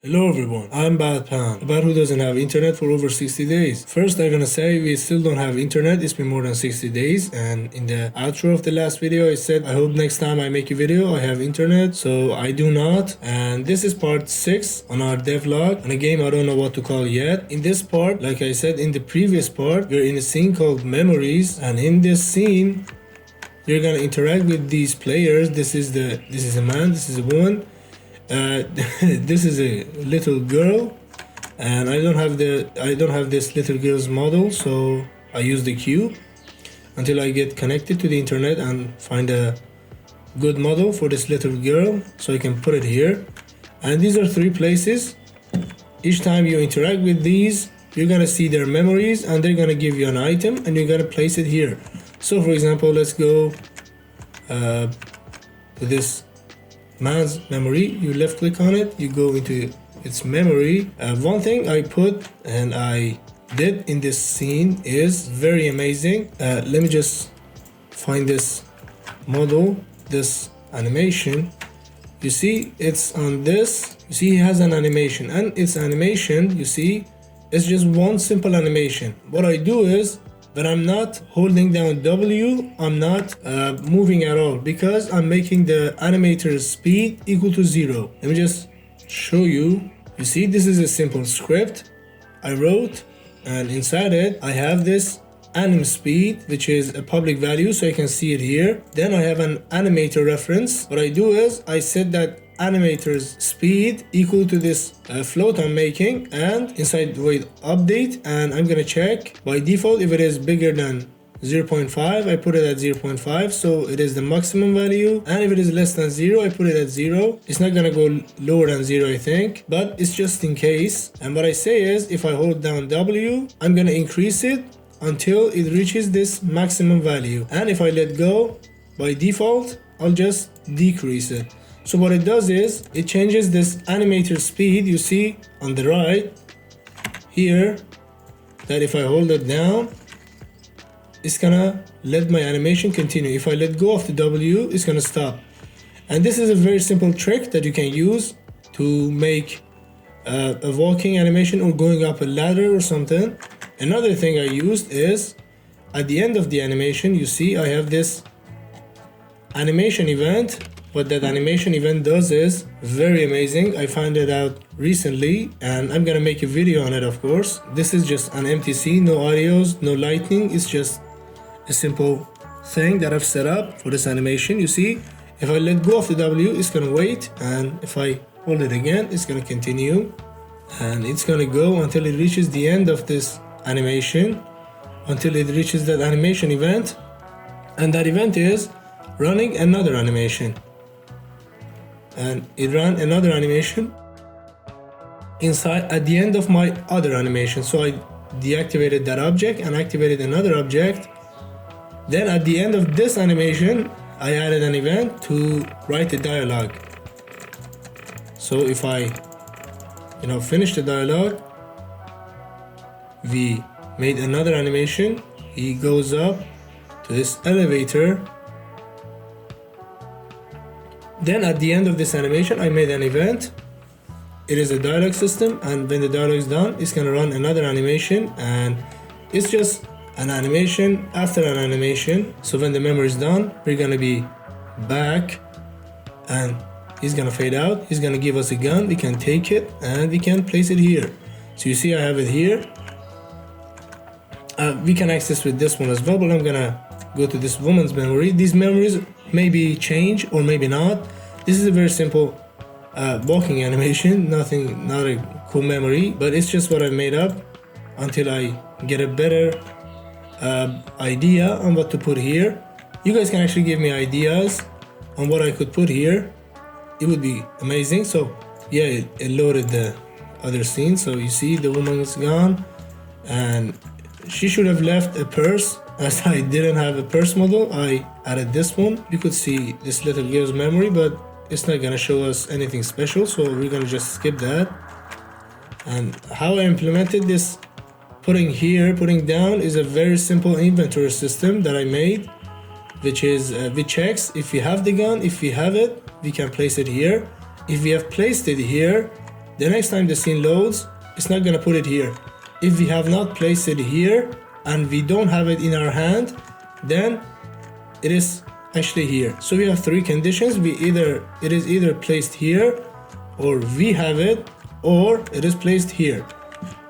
Hello everyone, I'm Batpan, a bat who doesn't have internet for over 60 days. First, I'm gonna say we still don't have internet, it's been more than 60 days, and in the outro of the last video I said I hope next time I make a video I have internet, so I do not. And this is part 6 on our devlog, on a game I don't know what to call yet. In this part, like I said in the previous part, we're in a scene called Memories, and in this scene you're gonna interact with these players. This is a man, this is a woman. This is a little girl, and I don't have this little girl's model, so I use the cube until I get connected to the internet and find a good model for this little girl, so I can put it here. And these are 3 places. Each time you interact with these, you're gonna see their memories, and they're gonna give you an item, and you're gonna place it here. So for example, let's go to this man's memory. You left click on it, you go into its memory. One thing I put and I did in this scene is very amazing. Let me just find this model, this animation. You see it's on this, you see he has an animation, and its animation, you see, it's just one simple animation. What I do is, when I'm not holding down W, I'm not moving at all, because I'm making the animator's speed equal to 0. Let me just show you. You see, this is a simple script I wrote, and inside it I have this anim speed, which is a public value, so I can see it here. Then I have an animator reference. What I do is I set that animator's speed equal to this float I'm making, and inside void update, and I'm gonna check by default if it is bigger than 0.5, I put it at 0.5, so it is the maximum value, and if it is less than 0, I put it at 0. It's not gonna go lower than 0, I think, but it's just in case. And what I say is, if I hold down W, I'm gonna increase it until it reaches this maximum value, and if I let go, by default I'll just decrease it. So what it does is, it changes this animator speed, you see on the right here, that if I hold it down, it's gonna let my animation continue. If I let go of the W, it's gonna stop. And this is a very simple trick that you can use to make a walking animation or going up a ladder or something. Another thing I used is, at the end of the animation, you see I have this animation event. What that animation event does is very amazing. I found it out recently, and I'm gonna make a video on it, of course. This is just an empty scene, no audios, no lighting. It's just a simple thing that I've set up for this animation. You see, if I let go of the W, it's gonna wait, and if I hold it again, it's gonna continue, and it's gonna go until it reaches the end of this animation, until it reaches that animation event, and that event is running another animation. And it ran another animation inside at the end of my other animation. So I deactivated that object and activated another object. Then at the end of this animation, I added an event to write the dialogue. So if I finish the dialogue, we made another animation. He goes up to this elevator. Then at the end of this animation, I made an event. It is a dialogue system, and when the dialogue is done, it's gonna run another animation, and it's just an animation after an animation. So when the memory is done, we're gonna be back, and he's gonna fade out. He's gonna give us a gun. We can take it and we can place it here. So you see I have it here. We can access with this one as well, but I'm gonna go to this woman's memory. These memories maybe change or maybe not. This is a very simple walking animation, not a cool memory, but it's just what I made up until I get a better idea on what to put here. You guys can actually give me ideas on what I could put here. It would be amazing. So yeah, it loaded the other scene. So you see the woman is gone, and she should have left a purse. As I didn't have a purse model, I added this one. You could see this little girl's memory, but it's not gonna show us anything special, so we're gonna just skip that. And how I implemented this putting down is a very simple inventory system that I made, which checks if we have the gun. If we have it, we can place it here. If we have placed it here, the next time the scene loads, it's not gonna put it here. If we have not placed it here and we don't have it in our hand, then it is actually here. So we have three conditions. It is either placed here, or we have it, or it is placed here.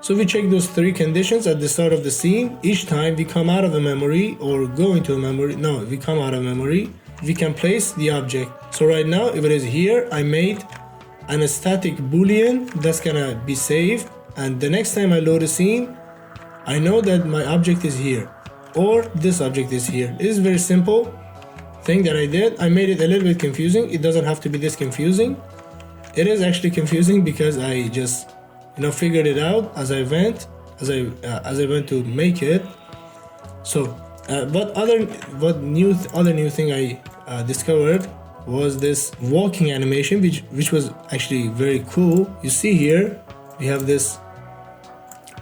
So we check those three conditions at the start of the scene. Each time we come out of a memory or go into a memory, no, we come out of memory, we can place the object. So right now, if it is here, I made an static boolean that's gonna be saved, and the next time I load a scene, I know that my object is here, or this object is here. It is very simple thing that I did. I made it a little bit confusing. It doesn't have to be this confusing. It is actually confusing because I just figured it out as I went to make it. So other new thing I discovered was this walking animation, which was actually very cool. You see here we have this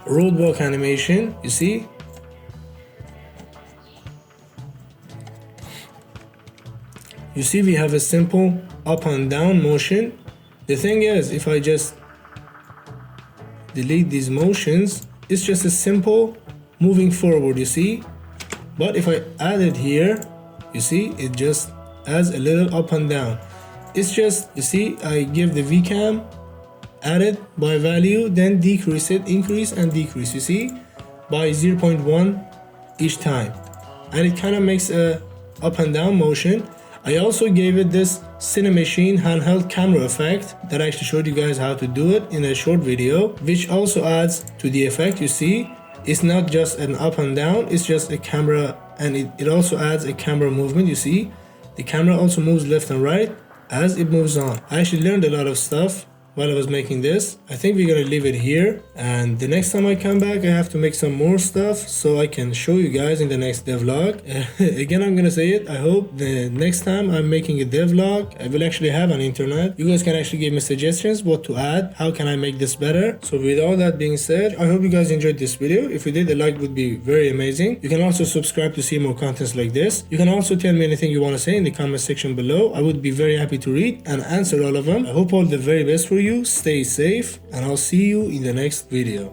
road walk animation. You see, we have a simple up and down motion. The thing is, if I just delete these motions, it's just a simple moving forward, you see. But if I add it here, you see, it just adds a little up and down. It's just, you see, I give the vcam, add it by value, then decrease it, increase and decrease, you see, by 0.1 each time, and it kind of makes a up and down motion. I also gave it this Cinemachine handheld camera effect that I actually showed you guys how to do it in a short video, which also adds to the effect. You see, it's not just an up and down, it's just a camera, and it also adds a camera movement. You see, the camera also moves left and right as it moves on. I actually learned a lot of stuff while I was making this. I think we're gonna leave it here, and the next time I come back I have to make some more stuff so I can show you guys in the next devlog. Again, I'm gonna say it, I hope the next time I'm making a devlog I will actually have an internet. You guys can actually give me suggestions what to add, how can I make this better. So with all that being said, I hope you guys enjoyed this video. If you did, a like would be very amazing. You can also subscribe to see more contents like this. You can also tell me anything you want to say in the comment section below. I would be very happy to read and answer all of them. I hope all the very best for you. Stay safe, and I'll see you in the next video.